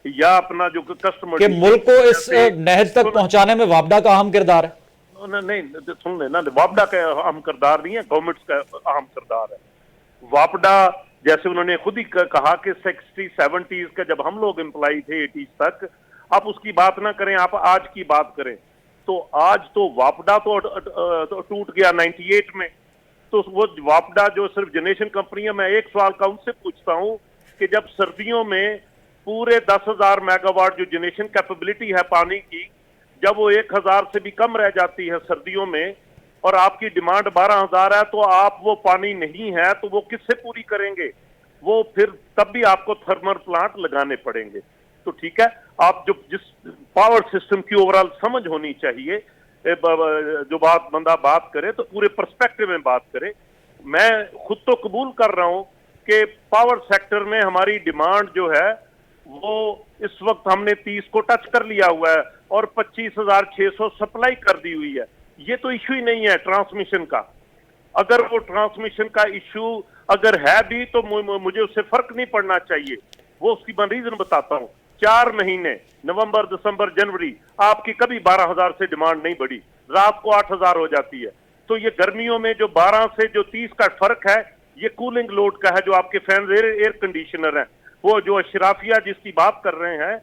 या अपना जो कस्टमर कि मुल्क को इस नहज तक पहुंचाने में वापडा का अहम किरदार है। नहीं, सुन लेना, वापडा का अहम किरदार नहीं है, गवर्नमेंट का अहम किरदार है। वापडा जैसे उन्होंने खुद ही कहा कि 60-70s का जब हम लोग एम्प्लॉय थे 80s तक, आप उसकी बात ना करें, आप आज की बात करें। तो आज तो वापडा तो टूट गया 98 में। तो वो वापडा जो सिर्फ जनरेशन कंपनी है, मैं एक सवाल का उनसे पूछता हूं कि जब सर्दियों में पूरे 10,000 मेगावाट जो जनरेशन कैपेबिलिटी है पानी की, जब वो 1,000 से भी कम रह जाती है सर्दियों में, और आपकी डिमांड 12,000 है, तो आप वो पानी नहीं है तो वो किससे पूरी करेंगे? वो फिर तब भी आपको थर्मल प्लांट लगाने पड़ेंगे। तो ठीक है, आप जो जिस पावर सिस्टम की ओवरऑल समझ होनी चाहिए, जो बंदा बात करे तो पूरे पर्सपेक्टिव में बात करे। मैं खुद तो कबूल कर रहा हूं कि पावर सेक्टर में हमारी डिमांड जो है वो इस वक्त हमने 30 को टच कर लिया हुआ है और 25,600 सप्लाई कर दी हुई है। ये तो इशू ही नहीं है ट्रांसमिशन का। अगर वो ट्रांसमिशन का इशू अगर है भी तो मुझे उससे फर्क नहीं पड़ना चाहिए। वो उसकी मैं रीजन बताता हूँ। 4 महीने नवंबर, दिसंबर, जनवरी आपकी कभी 12,000 से डिमांड नहीं बढ़ी, रात को 8,000 हो जाती है। तो ये गर्मियों में जो 12 से जो 30 का फर्क है, ये कूलिंग लोड का है। जो आपके फैन एयर कंडीशनर हैं, वो जो अशराफिया जिसकी बात कर रहे हैं,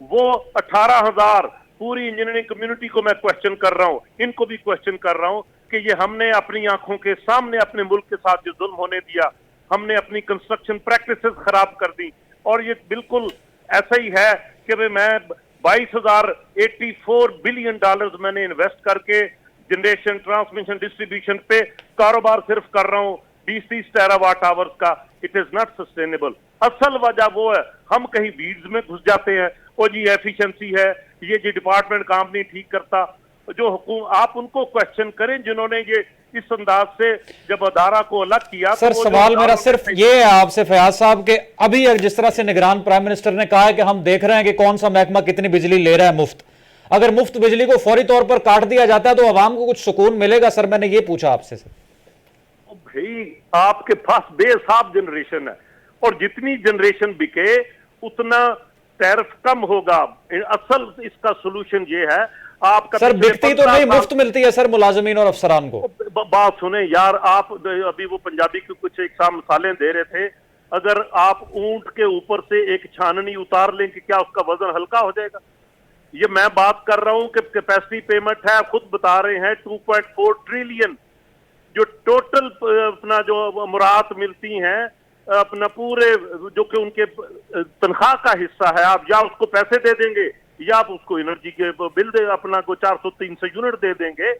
वो 18,000 पूरी इंजीनियरिंग कम्युनिटी को मैं क्वेश्चन कर रहा हूं, इनको भी क्वेश्चन कर रहा हूं कि ये हमने अपनी आंखों के सामने अपने मुल्क के साथ जो जुल्म होने दिया, हमने अपनी कंस्ट्रक्शन प्रैक्टिसेस खराब कर दी। और ये बिल्कुल ऐसा ही है कि मैं 22,084 बिलियन डॉलर्स मैंने इन्वेस्ट करके जनरेशन, ट्रांसमिशन, डिस्ट्रीब्यूशन पे कारोबार सिर्फ कर रहा हूं 20-30 टेरावाट आवर्स का। It is not sustainable. असल वजह वो है हम कहीं वीड्स में घुस जाते हैं, ओ जी एफिशिएंसी है, ये जी डिपार्टमेंट काम नहीं ठीक करता। जो आप उनको क्वेश्चन करें जिन्होंने ये इस अंदाज से जब अदारा को अलग किया। सर तो सवाल मेरा सिर्फ ये है आपसे फयाज साहब के, अभी जिस तरह से निगरान प्राइम मिनिस्टर ने कहा है कि हम देख रहे हैं कि कौन सा महकमा कितनी बिजली ले रहा है मुफ्त, अगर मुफ्त बिजली को फौरी तौर पर काट दिया जाता है तो आवाम को कुछ सुकून मिलेगा? सर मैंने ये पूछा आपसे। सर भाई आपके पास बेहिसाब जनरेशन है और जितनी जनरेशन बिके उतना टैरिफ कम होगा। असल इसका सोल्यूशन ये है आपका। सर बिकती तो नहीं, मुफ्त मिलती है सर मुलाजमीन और अफसरान को। बात सुने यार, आप अभी वो पंजाबी के कुछ एक साथ मिसालें दे रहे थे। अगर आप ऊंट के ऊपर से एक छाननी उतार लें कि क्या उसका वजन हल्का हो जाएगा? ये मैं बात कर रहा हूं कि कैपेसिटी पेमेंट है, खुद बता रहे हैं 2.4 ट्रिलियन जो टोटल अपना जो मुराद मिलती हैं अपना पूरे जो कि उनके तनख्वाह का हिस्सा है, आप या उसको पैसे दे देंगे या आप उसको एनर्जी के बिल दे अपना को 400-300 यूनिट दे देंगे।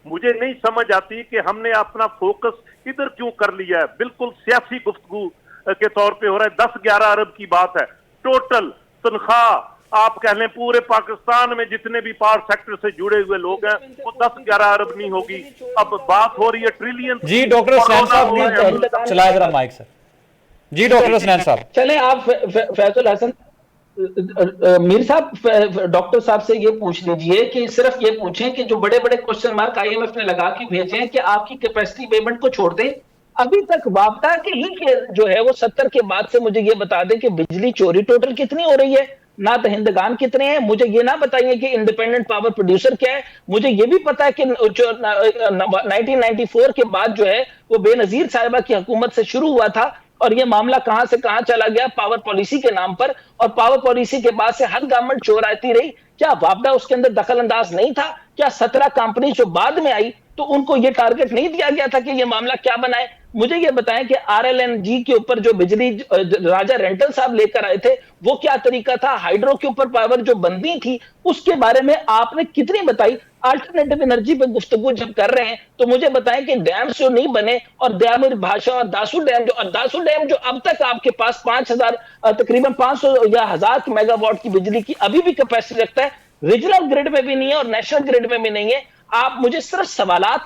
मुझे नहीं समझ आती कि हमने अपना फोकस इधर क्यों कर लिया है। बिल्कुल सियासी गुफ्तगू के तौर पे हो रहा है। 10-11 अरब की बात है टोटल तनख्वाह। आप कह लें पूरे पाकिस्तान में जितने भी पावर सेक्टर से जुड़े हुए लोग हैं वो 10-11 अरब नहीं होगी, अब बात हो रही है ट्रिलियन। जी डॉक्टर हसनैन साहब चलाए जरा माइक सर। जी डॉक्टर हसनैन साहब चले आप फैजुल हसन मीर साहब डॉक्टर साहब से ये पूछ लीजिए कि सिर्फ ये पूछें कि जो बड़े बड़े क्वेश्चन मार्क आईएमएफ ने लगा के भेजे हैं कि आपकी कैपेसिटी पेमेंट को छोड़ दें। अभी तक वापडा के ही जो है वो 70 के बाद से मुझे ये बता दें कि बिजली चोरी टोटल कितनी हो रही है। ना दहिंदगान कितने हैं, मुझे ये ना बताइए कि इंडिपेंडेंट पावर प्रोड्यूसर क्या है। मुझे ये भी पता है कि जो 1994 के बाद जो है वो बेनजीर साहिबा की हुकूमत से शुरू हुआ था, और ये मामला कहां से कहां चला गया पावर पॉलिसी के नाम पर, और पावर पॉलिसी के बाद से हर गवर्नमेंट चोर आती रही। क्या वापडा उसके अंदर दखल अंदाज नहीं था? क्या 17 कंपनी जो बाद में आई तो उनको ये टारगेट नहीं दिया गया था कि ये मामला क्या बनाए? मुझे ये बताएं कि आरएलएनजी के ऊपर जो बिजली राजा रेंटल साहब लेकर आए थे वो क्या तरीका था? हाइड्रो के ऊपर पावर जो बंदी थी उसके बारे में आपने कितनी बताई? अल्टरनेटिव एनर्जी पे गुफ्तगू जब कर रहे हैं तो मुझे बताएं कि डैम जो नहीं बने, और दयामिर भाषा और दासू डैम जो अब तक आपके पास 5000 तकरीबन 500 या 1000 मेगावाट की बिजली की अभी भी कैपेसिटी रखता है, रीजनल ग्रिड में भी नहीं है और नेशनल ग्रिड में भी नहीं है। आप मुझे सिर्फ सवालात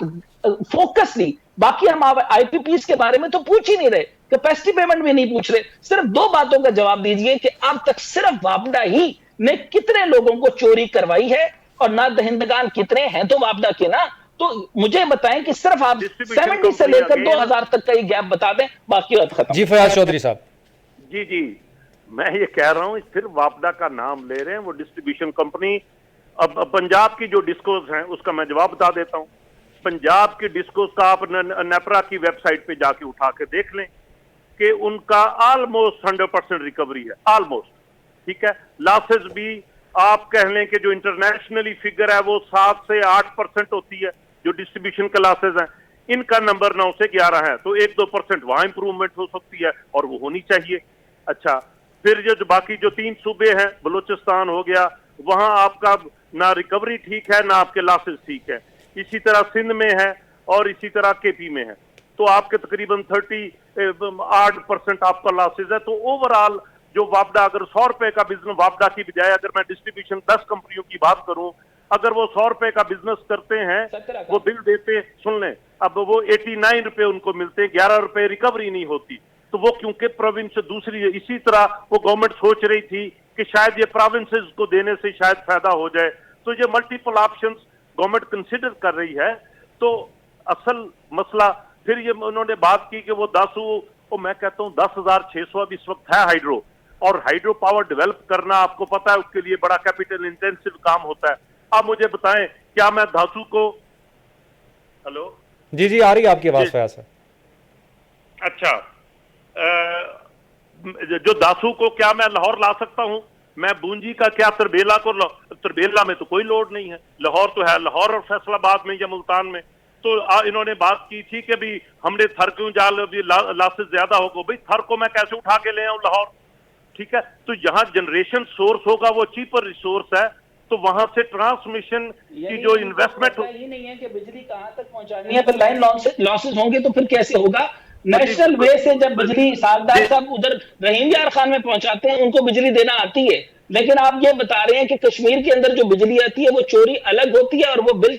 फोकसली, बाकी हम आईपीपीस के बारे में तो पूछ ही नहीं रहे, कैपेसिटी पेमेंट भी नहीं पूछ रहे, सिर्फ दो बातों का जवाब दीजिए कि अब तक सिर्फ वापडा ही ने कितने लोगों को चोरी करवाई है, और ना दहिंदगान कितने हैं तो वापडा के ना। तो मुझे बताएं कि सिर्फ आप 70 से लेकर 2000 तक का ही गैप बता दें, बाकी बात खत्म। जी फयाज चौधरी साहब। जी जी, मैं ये कह रहा हूं फिर वापडा का नाम ले रहे हैं, वो डिस्ट्रीब्यूशन कंपनी। अब पंजाब की जो डिस्कोस हैं उसका मैं जवाब बता देता हूं। पंजाब की डिस्कोस का आप नेपरा की वेबसाइट पे जाके उठा के देख लें कि उनका ऑलमोस्ट 100% रिकवरी है, ऑलमोस्ट। ठीक है, लॉसेस भी आप कह लें कि जो इंटरनेशनली फिगर है वो 7 से 8% होती है जो डिस्ट्रीब्यूशन के लॉसेस हैं। इनका नंबर 9 से 11 है, तो 1-2% वहां इंप्रूवमेंट हो सकती है और वो होनी चाहिए। अच्छा, फिर जो बाकी जो 3 सूबे हैं, बलूचिस्तान हो गया, वहां आपका ना रिकवरी ठीक है ना आपके लॉसेस ठीक है। इसी तरह सिंध में है और इसी तरह केपी में है, तो आपके तकरीबन 38% आपका लॉसेस है। तो ओवरऑल जो वापडा, अगर 100 रुपए का बिजनेस वापडा की बजाय अगर मैं डिस्ट्रीब्यूशन 10 कंपनियों की बात करूं, अगर वो 100 रुपए का बिजनेस करते हैं, वो बिल देते, सुन लें, अब वो 89 रुपए उनको मिलते हैं, 11 रुपए रिकवरी नहीं होती। तो वो क्योंकि प्रोविंस दूसरी है, इसी तरह वो गवर्नमेंट सोच रही थी कि शायद ये प्रोविंसेस को देने से शायद फायदा हो जाए, तो ये मल्टीपल ऑप्शंस गवर्नमेंट कंसिडर कर रही है। तो असल मसला फिर ये उन्होंने बात की कि वो 10, वो मैं कहता हूँ 10,600 अब इस वक्त है हाइड्रो, और हाइड्रो पावर डेवलप करना आपको पता है उसके लिए बड़ा कैपिटल इंटेंसिव काम होता है। आप मुझे बताएं, क्या मैं धातु को, हेलो जी जी, आ रही है आपकी आवाज फयाज साहब। अच्छा, जो दासू को क्या मैं लाहौर ला सकता हूं? मैं बूंजी का क्या तरबेला को, तरबेला में तो कोई लोड नहीं है, लाहौर तो है, लाहौर और फैसलाबाद में या मुल्तान में। तो इन्होंने बात की थी कि भी हमने थर क्यों जाल लॉसेस ज्यादा होगा, भाई थर को मैं कैसे उठा के ले आऊं लाहौर? ठीक है, तो यहाँ जनरेशन सोर्स होगा वो चीपर रिसोर्स है, तो वहां से ट्रांसमिशन की जो इन्वेस्टमेंट ही नहीं है कि बिजली कहां तक पहुंचानी है, पर लाइन लॉसेस होंगे तो फिर कैसे होगा? नेशनल वे से जब बिजली सागदार साहब उधर रहीम यार खान में पहुंचाते हैं, उनको बिजली देना आती है, लेकिन आप ये बता रहे हैं कि कश्मीर के अंदर जो बिजली आती है वो चोरी अलग होती है और वो बिल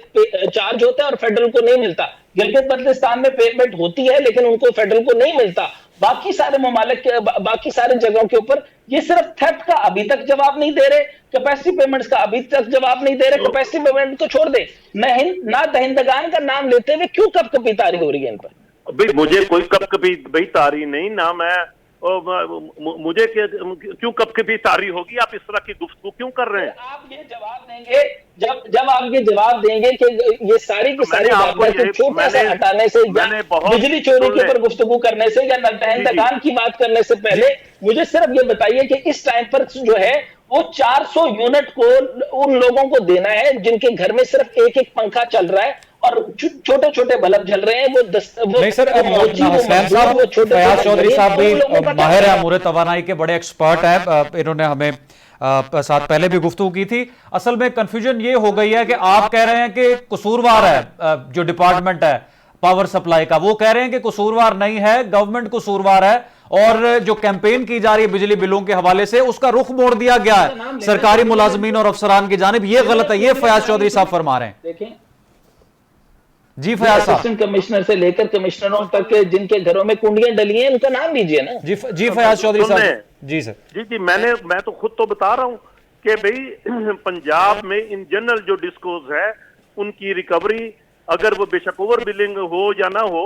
चार्ज होता है और फेडरल को नहीं मिलता। गिलगित बल्तिस्तान में पेमेंट होती है लेकिन उनको फेडरल को नहीं मिलता। बाकी सारे ममालिक के बाकी सारे जगहों के ऊपर ये सिर्फ थेफ्ट का अभी तक जवाब नहीं दे रहे, कैपेसिटी पेमेंट्स का अभी तक जवाब नहीं दे रहे। कैपेसिटी पेमेंट तो छोड़ दे, ना दहिंदगान का नाम लेते हुए क्यों कभी तारी हो रही है इन पर? भाई मुझे कोई कभी भाई तारी नहीं ना, मैं मुझे क्यों कभी तारी होगी? आप इस तरह की गुफ्तगू क्यों कर रहे हैं? आप ये जवाब देंगे जब आप ये जवाब देंगे कि ये सारी की सारी बातें छोटा सा हटाने से या बिजली चोरी के ऊपर गुफ्तगू करने से या दहिंदगान की बात करने से पहले मुझे सिर्फ ये बताइए कि इस टाइम पर जो है वो 400 यूनिट को उन लोगों को देना है जिनके घर में सिर्फ एक एक पंखा चल रहा है और छोटे छोटे बल्ब जल रहे हैं। वो नहीं सर, फयाज चौधरी साहब भी माहिर है, अमूर तवानाई के बड़े एक्सपर्ट हैं, इन्होंने हमें साथ पहले भी गुफ्तगू की थी। असल में कंफ्यूजन ये हो गई है कि आप कह रहे हैं कि कसूरवार है जो डिपार्टमेंट है पावर सप्लाई का, वो कह रहे हैं कि कसूरवार नहीं है, गवर्नमेंट कसूरवार है, और जो कैंपेन की जा रही है बिजली बिलों के हवाले से उसका रुख मोड़ दिया गया है सरकारी मुलाजमीन और अफसरान की जानिब। ये गलत है, ये फयाज चौधरी साहब फरमा रहे हैं। देखें जी फयाज साहब, असिस्टेंट कमिश्नर से लेकर कमिश्नरों तक के जिनके घरों में कुंडियां डली हैं उनका नाम लीजिए ना। जी फयाज चौधरी साहब। जी सर। जी मैं तो खुद तो बता रहा हूं कि भाई पंजाब में इन जनरल जो डिस्कोज है उनकी रिकवरी, अगर वो बेशक ओवर बिलिंग हो या ना हो,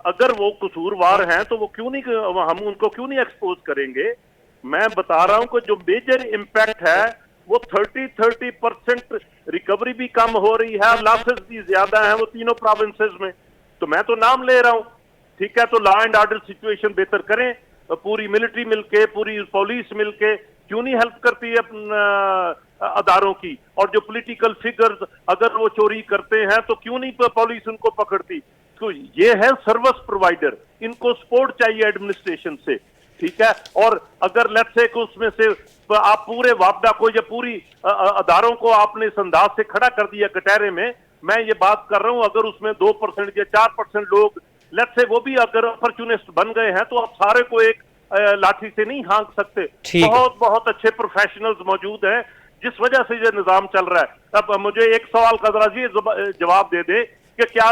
अगर वो कसूरवार हैं तो वो क्यों नहीं, हम उनको क्यों नहीं एक्सपोज करेंगे? मैं बता रहा हूं कि जो मेजर इंपैक्ट है वो 30% रिकवरी भी कम हो रही है, लॉसेस भी ज्यादा हैं वो तीनों प्रोविंसेस में। तो मैं तो नाम ले रहा हूं, ठीक है, तो लॉ एंड ऑर्डर सिचुएशन बेहतर करें, पूरी मिलिट्री मिलके, पूरी पुलिस मिलके, क्यों नहीं हेल्प करती है अदारों की? और जो पॉलिटिकल फिगर्स अगर वो चोरी करते हैं तो क्यों नहीं पुलिस उनको पकड़ती? तो ये है सर्विस प्रोवाइडर, इनको सपोर्ट चाहिए एडमिनिस्ट्रेशन से, ठीक है। और अगर लेट्स से उसमें से आप पूरे वापडा को या पूरी अदारों को आपने इस अंदाज से खड़ा कर दिया कटहरे में, मैं ये बात कर रहा हूं, अगर उसमें 2% या 4% लोग लेट्स से वो भी अगर अपॉर्चुनिस्ट बन गए हैं, तो आप सारे को एक लाठी से नहीं हाँक सकते। बहुत बहुत अच्छे प्रोफेशनल्स मौजूद हैं जिस वजह से ये निजाम चल रहा है। अब मुझे एक सवाल का जरा ये जवाब दे दे कि क्या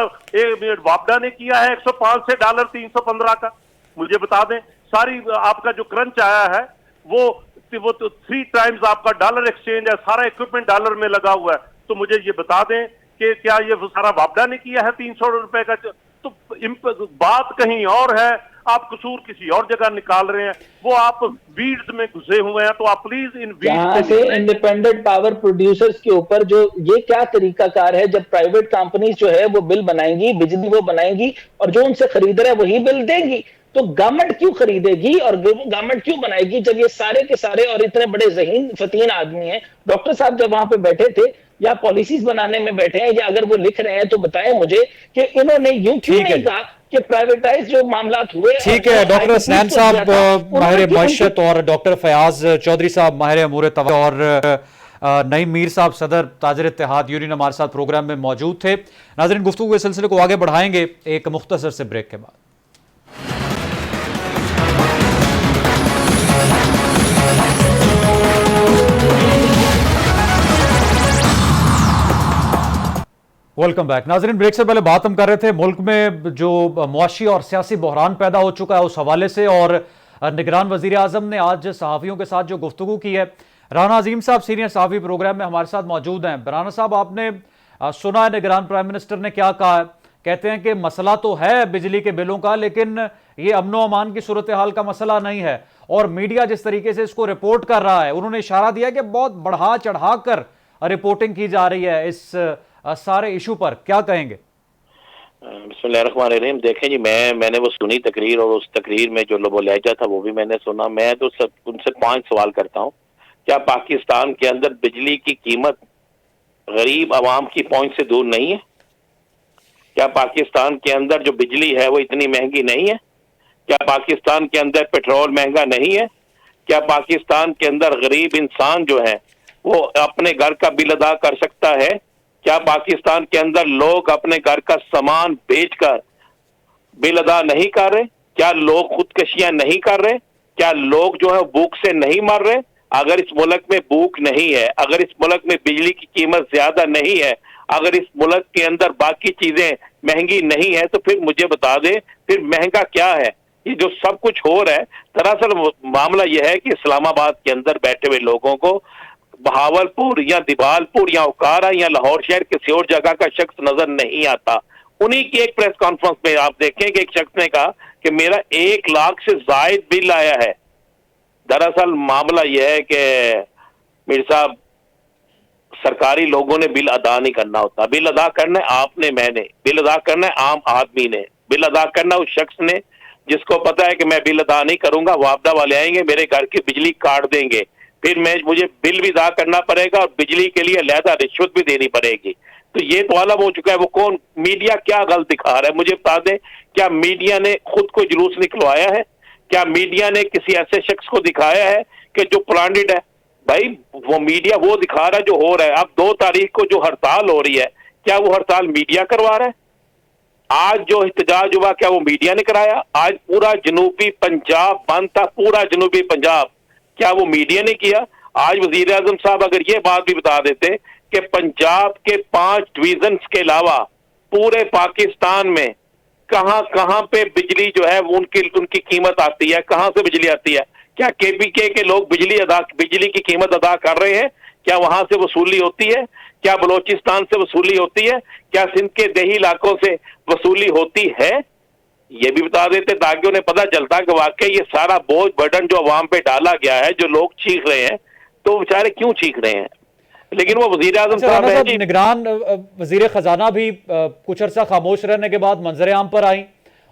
वापडा ने किया है 105 से $315 का? मुझे बता दें। सारी आपका जो क्रंच आया है वो तो 3 टाइम्स आपका डॉलर एक्सचेंज है, सारा इक्विपमेंट डॉलर में लगा हुआ है। तो मुझे ये बता दें कि क्या ये सारा वापडा ने किया है 300 रुपए का? तो बात कहीं और है, आप कसूर किसी और जगह निकाल रहे हैं, वो आप वीड्स में घुसे हुए हैं। तो आप प्लीज इन वीड्स से इंडिपेंडेंट पावर प्रोड्यूसर्स के ऊपर जो ये क्या तरीकाकार है, जब प्राइवेट कंपनीज जो है वो बिल बनाएंगी, बिजली वो बनाएंगी और जो उनसे खरीद रहे हैं वही बिल देंगी, तो गवर्नमेंट क्यों खरीदेगी और गवर्नमेंट क्यों बनाएगी जब ये सारे के सारे और इतने बड़े ज़हीन फतीन आदमी हैं? डॉक्टर साहब जब वहां पे बैठे थे या पॉलिसीज बनाने में बैठे हैं या अगर वो लिख रहे हैं तो बताएं मुझे कि इन्होंने यूं क्यों नहीं कहा कि प्राइवेटाइज जो मामला हुए। ठीक है, डॉक्टर हसनैन साहब माहिर मईशत और डॉक्टर फयाज चौधरी साहब माहिर अमूर तवक्कुल और नईम मीर साहब सदर ताजर इत्तेहाद यूनियन हमारे साथ प्रोग्राम में मौजूद थे। नाज़रीन, गुफ्तगू के सिलसिले को आगे बढ़ाएंगे एक मुख्तसर से ब्रेक के बाद। Welcome back. नाजरीन, ब्रेक से पहले बात हम कर रहे थे मुल्क में जो मुआशी और सियासी बहरान पैदा हो चुका है उस हवाले से, और निगरान वजीर आजम ने आज सहाफ़ियों के साथ जो गुफ्तगू की है। राना अजीम साहब सीनियर सहाफ़ी प्रोग्राम में हमारे साथ मौजूद हैं। राना साहब, आपने सुना है निगरान प्राइम मिनिस्टर ने क्या कहा है? कहते हैं कि मसला तो है बिजली के बिलों का, लेकिन ये अमनो अमान की सूरत हाल का मसला नहीं है। और मीडिया जिस तरीके से इसको रिपोर्ट कर रहा है, उन्होंने इशारा दिया कि बहुत बढ़ा चढ़ा कर रिपोर्टिंग की जा रही है इस सारे इशू पर, क्या कहेंगे? बिस्मिल्लाहिर्रहमानिर्रहीम। देखें जी, मैंने वो सुनी तकरीर, और उस तकरीर में जो लबो लहजा था वो भी मैंने सुना। मैं तो उनसे 5 सवाल करता हूँ। क्या पाकिस्तान के अंदर बिजली की कीमत गरीब आवाम की पहुंच से दूर नहीं है? क्या पाकिस्तान के अंदर जो बिजली है वो इतनी महंगी नहीं है? क्या पाकिस्तान के अंदर पेट्रोल महंगा नहीं है? क्या पाकिस्तान के अंदर गरीब इंसान जो है वो अपने घर का बिल अदा कर सकता है? क्या पाकिस्तान के अंदर लोग अपने घर का सामान बेचकर बिल अदा नहीं कर रहे? क्या लोग खुदकशियां नहीं कर रहे? क्या लोग जो है भूख से नहीं मर रहे? अगर इस मुल्क में भूख नहीं है, अगर इस मुल्क में बिजली की कीमत ज्यादा नहीं है, अगर इस मुल्क के अंदर बाकी चीजें महंगी नहीं है, तो फिर मुझे बता दे फिर महंगा क्या है? ये जो सब कुछ हो रहा है, दरअसल मामला यह है कि इस्लामाबाद के अंदर बैठे हुए लोगों को बहावलपुर या दिवालपुर या उकारा या लाहौर शहर किसी और जगह का शख्स नजर नहीं आता। उन्हीं की एक प्रेस कॉन्फ्रेंस में आप देखें कि एक शख्स ने कहा कि मेरा 1 लाख से जायद बिल आया है। दरअसल मामला यह है कि मीर साहब, सरकारी लोगों ने बिल अदा नहीं करना होता। बिल अदा करना है आपने, मैंने। बिल अदा करना है आम आदमी ने। बिल अदा करना उस शख्स ने जिसको पता है कि मैं बिल अदा नहीं करूंगा, वापदा वाले आएंगे मेरे घर की बिजली काट देंगे, फिर मुझे बिल भी अदा करना पड़ेगा और बिजली के लिए अलहदा रिश्वत भी देनी पड़ेगी। तो ये तो आलम हो चुका है। वो कौन, मीडिया क्या गलत दिखा रहा है? मुझे बता दें, क्या मीडिया ने खुद को जुलूस निकलवाया है? क्या मीडिया ने किसी ऐसे शख्स को दिखाया है कि जो प्लांटेड है? भाई, वो मीडिया वो दिखा रहा है जो हो रहा है। अब 2 तारीख को जो हड़ताल हो रही है, क्या वो हड़ताल मीडिया करवा रहा है? आज जो एहतजाज हुआ, क्या वो मीडिया ने कराया? आज पूरा जनूबी पंजाब बंद था, पूरा जनूबी पंजाब, क्या वो मीडिया ने किया? आज वजीर आजम साहब अगर ये बात भी बता देते कि पंजाब के 5 डिवीजन्स के अलावा पूरे पाकिस्तान में कहां कहां पे बिजली जो है उनकी कीमत आती है, कहां से बिजली आती है, क्या केपीके के लोग बिजली की कीमत अदा कर रहे हैं? क्या वहां से वसूली होती है? क्या बलोचिस्तान से वसूली होती है? क्या सिंध के देही इलाकों से वसूली होती है? ये भी बता देते ताकि उन्हें पता चलता कि वाकई ये सारा बोझ बर्डन जो अवाम पे डाला गया है, जो लोग चीख रहे हैं, तो बेचारे क्यों चीख रहे हैं। लेकिन वो वजीर आजम अच्छा, साहब राणा है साहब, जी। निगरान वजीर खजाना भी कुछ अरसा खामोश रहने के बाद मंजर आम पर आई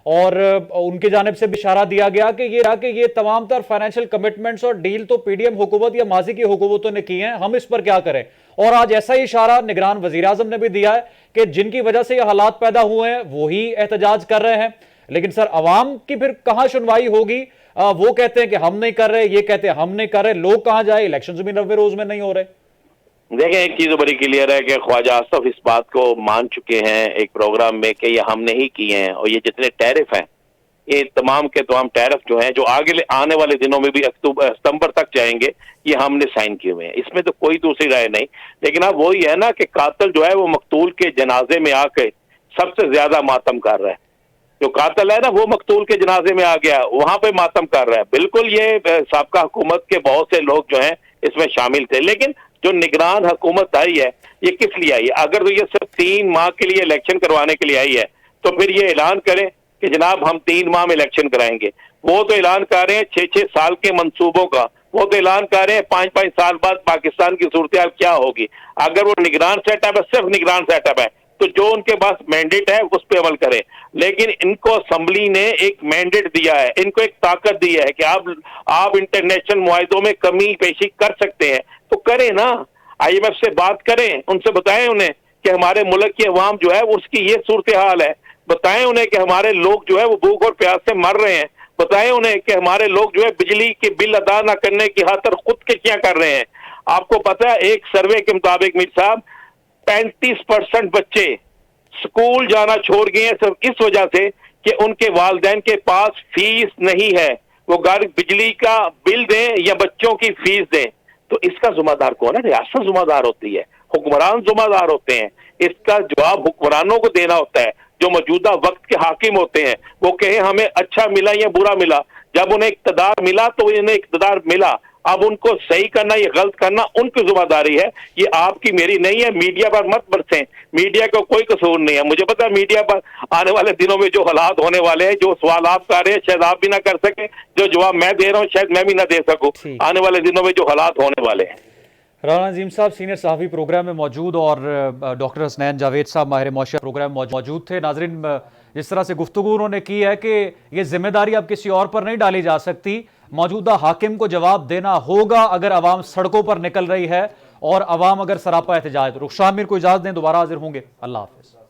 और उनकी जानिब से भी इशारा दिया गया कि ये तमाम तर फाइनेंशियल कमिटमेंट्स और डील तो पीडीएम हुकूमत या माजी की हुकूमतों ने की हैं, हम इस पर क्या करें। और आज ऐसा ही इशारा निगरान वजीर आजम ने भी दिया है कि जिनकी वजह से ये हालात पैदा हुए हैं वो ही एहतजाज कर रहे हैं। लेकिन सर, अवाम की फिर कहां सुनवाई होगी? वो कहते हैं कि हम नहीं कर रहे, ये कहते हैं हम नहीं कर रहे, लोग कहां जाए? इलेक्शन भी 90 रोज में नहीं हो रहे। देखें, एक चीज बड़ी क्लियर है कि ख्वाजा आसफ इस बात को मान चुके हैं एक प्रोग्राम में कि ये हमने ही किए हैं, और ये जितने टैरिफ हैं, ये तमाम के तमाम टैरिफ जो हैं, जो आगे आने वाले दिनों में भी सितंबर तक जाएंगे, ये हमने साइन किए हुए हैं। इसमें तो कोई दूसरी राय नहीं। लेकिन अब वही है ना कि कातिल जो है वो मकतूल के जनाजे में आके सबसे ज्यादा मातम कर रहा है। जो कातिल है ना वो मकतूल के जनाजे में आ गया, वहां पे मातम कर रहा है। बिल्कुल ये साबका हुकूमत के बहुत से लोग जो हैं इसमें शामिल थे। लेकिन जो निगरान हुकूमत आई है, ये किस लिए आई है? अगर तो ये सिर्फ 3 माह के लिए इलेक्शन करवाने के लिए आई है, तो फिर ये ऐलान करें कि जनाब हम 3 माह में इलेक्शन कराएंगे। वो तो ऐलान कर रहे हैं 6-6 साल के मंसूबों का, वो तो ऐलान कर रहे हैं 5-5 साल बाद पाकिस्तान की सूरत हाल क्या होगी। अगर वो निगरान सेटअप है, सिर्फ निगरान सेटअप है, तो जो उनके पास मैंडेट है उस पर अमल करें। लेकिन इनको असेंबली ने एक मैंडेट दिया है, इनको एक ताकत दी है कि आप इंटरनेशनल मुआहिदों में कमी पेशी कर सकते हैं, तो करें ना। IMF से बात करें, उनसे बताएं उन्हें कि हमारे मुल्क की अवाम जो है उसकी ये सूरत हाल है। बताएं उन्हें कि हमारे लोग जो है वो भूख और प्यास से मर रहे हैं। बताएं उन्हें कि हमारे लोग जो है बिजली के बिल अदा न करने की खातिर खुदकुशियां कर रहे हैं। आपको पता है, एक सर्वे के मुताबिक मीर साहब 35% बच्चे स्कूल जाना छोड़ गए हैं सिर्फ इस वजह से कि उनके वालिदैन के पास फीस नहीं है। वो घर बिजली का बिल दें या बच्चों की फीस दें, तो इसका जिम्मेदार कौन है? रियासत जिम्मेदार होती है, हुक्मरान जिम्मेदार होते हैं। इसका जवाब हुक्मरानों को देना होता है जो मौजूदा वक्त के हाकिम होते हैं। वो कहे हमें अच्छा मिला या बुरा मिला, जब उन्हें इक्तदार मिला तो इन्हें इक्तदार मिला। अब उनको सही करना या गलत करना उनकी जिम्मेदारी है, ये आपकी मेरी नहीं है। मीडिया पर मत बरसें, मीडिया को कोई कसूर नहीं है। मुझे पता है मीडिया पर आने वाले दिनों में जो हालात होने वाले हैं, जो सवाल आप कर रहे हैं शायद आप भी ना कर सके, जो जवाब मैं दे रहा हूँ शायद मैं भी ना दे सकूं। आने वाले दिनों में जो हालात होने वाले हैं। राणा नजीम साहब सीनियर सहाफ़ी प्रोग्राम में मौजूद और डॉक्टर हसनैन जावेद साहब माहिर मौशा प्रोग्राम में मौजूद थे। नाजरीन, जिस तरह से गुफ्तगू उन्होंने की है कि ये जिम्मेदारी अब किसी और पर नहीं डाली जा सकती, मौजूदा हाकिम को जवाब देना होगा अगर अवाम सड़कों पर निकल रही है और अवाम अगर सरापा एहतजाज। रुखसार मीर को इजाज़त दें, दोबारा हाजिर होंगे। अल्लाह हाफिज़।